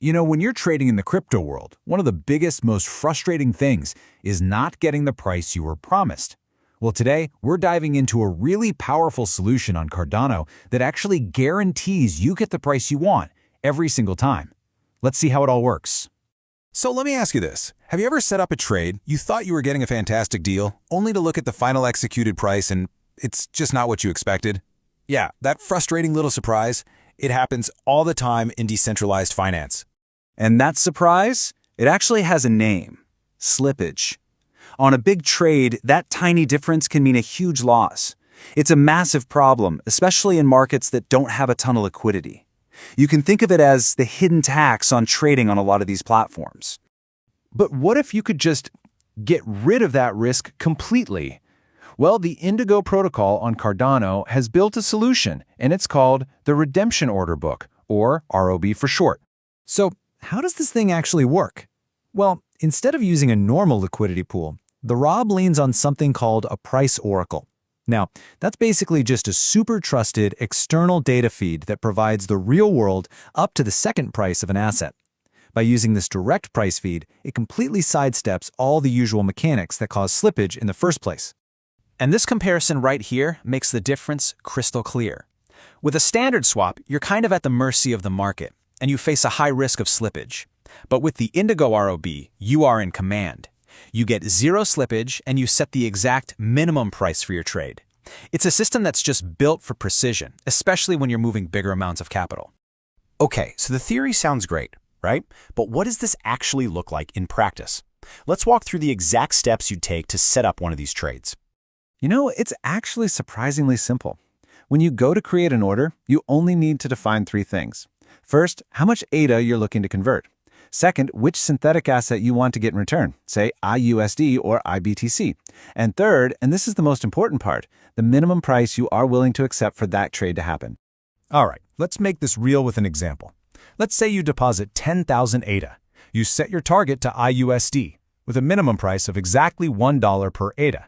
You know, when you're trading in the crypto world, one of the biggest, most frustrating things is not getting the price you were promised. Well, today, we're diving into a really powerful solution on Cardano that actually guarantees you get the price you want every single time. Let's see how it all works. So let me ask you this. Have you ever set up a trade, you thought you were getting a fantastic deal, only to look at the final executed price and it's just not what you expected? Yeah, that frustrating little surprise, it happens all the time in decentralized finance. And that surprise? It actually has a name: slippage. On a big trade, that tiny difference can mean a huge loss. It's a massive problem, especially in markets that don't have a ton of liquidity. You can think of it as the hidden tax on trading on a lot of these platforms. But what if you could just get rid of that risk completely? Well, the Indigo Protocol on Cardano has built a solution, and it's called the Redemption Order Book, or ROB for short. So, how does this thing actually work? Well, instead of using a normal liquidity pool, the ROB leans on something called a price oracle. Now, that's basically just a super trusted external data feed that provides the real world up to the second price of an asset. By using this direct price feed, it completely sidesteps all the usual mechanics that cause slippage in the first place. And this comparison right here makes the difference crystal clear. With a standard swap, you're kind of at the mercy of the market, and you face a high risk of slippage. But with the Indigo ROB, you are in command. You get zero slippage, and you set the exact minimum price for your trade. It's a system that's just built for precision, especially when you're moving bigger amounts of capital. Okay, so the theory sounds great, right? But what does this actually look like in practice? Let's walk through the exact steps you'd take to set up one of these trades. You know, it's actually surprisingly simple. When you go to create an order, you only need to define three things. First, how much ADA you're looking to convert. Second, which synthetic asset you want to get in return, say IUSD or IBTC. And third, and this is the most important part, the minimum price you are willing to accept for that trade to happen. All right, let's make this real with an example. Let's say you deposit 10,000 ADA. You set your target to IUSD with a minimum price of exactly $1 per ADA.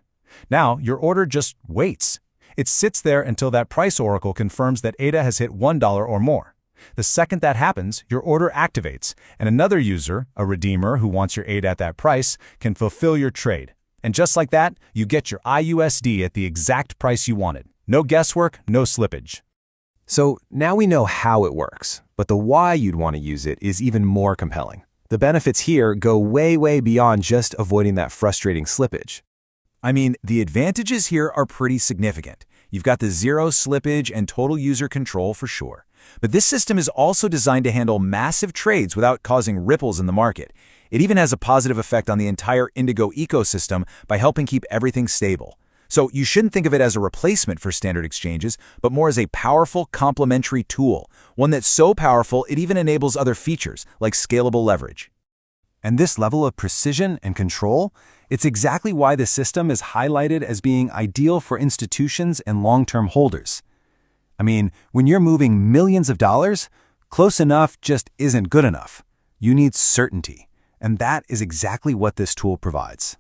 Now, your order just waits. It sits there until that price oracle confirms that ADA has hit $1 or more. The second that happens, your order activates, and another user, a redeemer who wants your ADA at that price, can fulfill your trade. And just like that, you get your IUSD at the exact price you wanted. No guesswork, no slippage. So now we know how it works, but the why you'd want to use it is even more compelling. The benefits here go way, way beyond just avoiding that frustrating slippage. I mean, the advantages here are pretty significant. You've got the zero slippage and total user control for sure. But this system is also designed to handle massive trades without causing ripples in the market. It even has a positive effect on the entire Indigo ecosystem by helping keep everything stable. So you shouldn't think of it as a replacement for standard exchanges, but more as a powerful complementary tool, one that's so powerful it even enables other features like scalable leverage. And this level of precision and control, it's exactly why the system is highlighted as being ideal for institutions and long-term holders. I mean, when you're moving millions of dollars, close enough just isn't good enough. You need certainty, and that is exactly what this tool provides.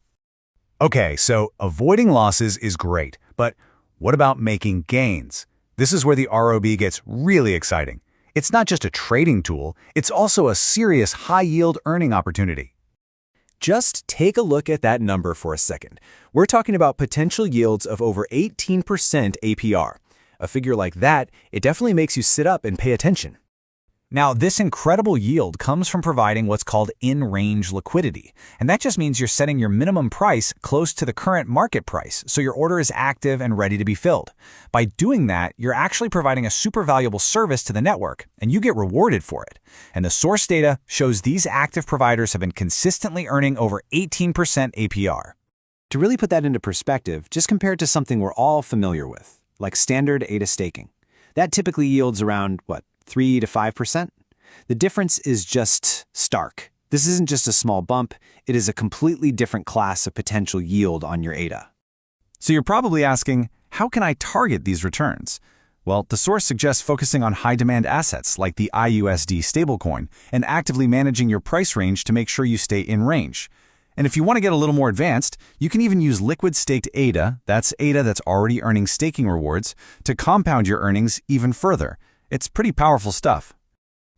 Okay, so avoiding losses is great, but what about making gains? This is where the ROB gets really exciting. It's not just a trading tool, it's also a serious high-yield earning opportunity. Just take a look at that number for a second. We're talking about potential yields of over 18% APR. A figure like that, it definitely makes you sit up and pay attention. Now, this incredible yield comes from providing what's called in-range liquidity. And that just means you're setting your minimum price close to the current market price, so your order is active and ready to be filled. By doing that, you're actually providing a super valuable service to the network, and you get rewarded for it. And the source data shows these active providers have been consistently earning over 18% APR. To really put that into perspective, just compare it to something we're all familiar with, like standard ADA staking. That typically yields around, 3 to 5%? The difference is just stark. This isn't just a small bump, it is a completely different class of potential yield on your ADA. So you're probably asking, how can I target these returns? Well, the source suggests focusing on high-demand assets like the IUSD stablecoin and actively managing your price range to make sure you stay in range. And if you want to get a little more advanced, you can even use liquid staked ADA, that's ADA that's already earning staking rewards, to compound your earnings even further. It's pretty powerful stuff.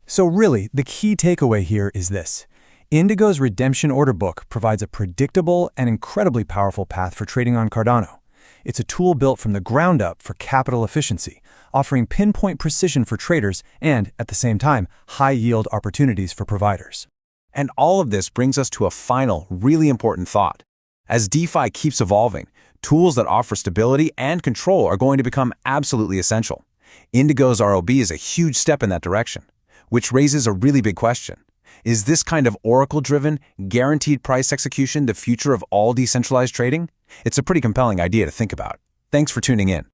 So really, the key takeaway here is this. Indigo's redemption order book provides a predictable and incredibly powerful path for trading on Cardano. It's a tool built from the ground up for capital efficiency, offering pinpoint precision for traders and, at the same time, high-yield opportunities for providers. And all of this brings us to a final, really important thought. As DeFi keeps evolving, tools that offer stability and control are going to become absolutely essential. Indigo's ROB is a huge step in that direction, which raises a really big question. Is this kind of oracle-driven, guaranteed price execution the future of all decentralized trading? It's a pretty compelling idea to think about. Thanks for tuning in.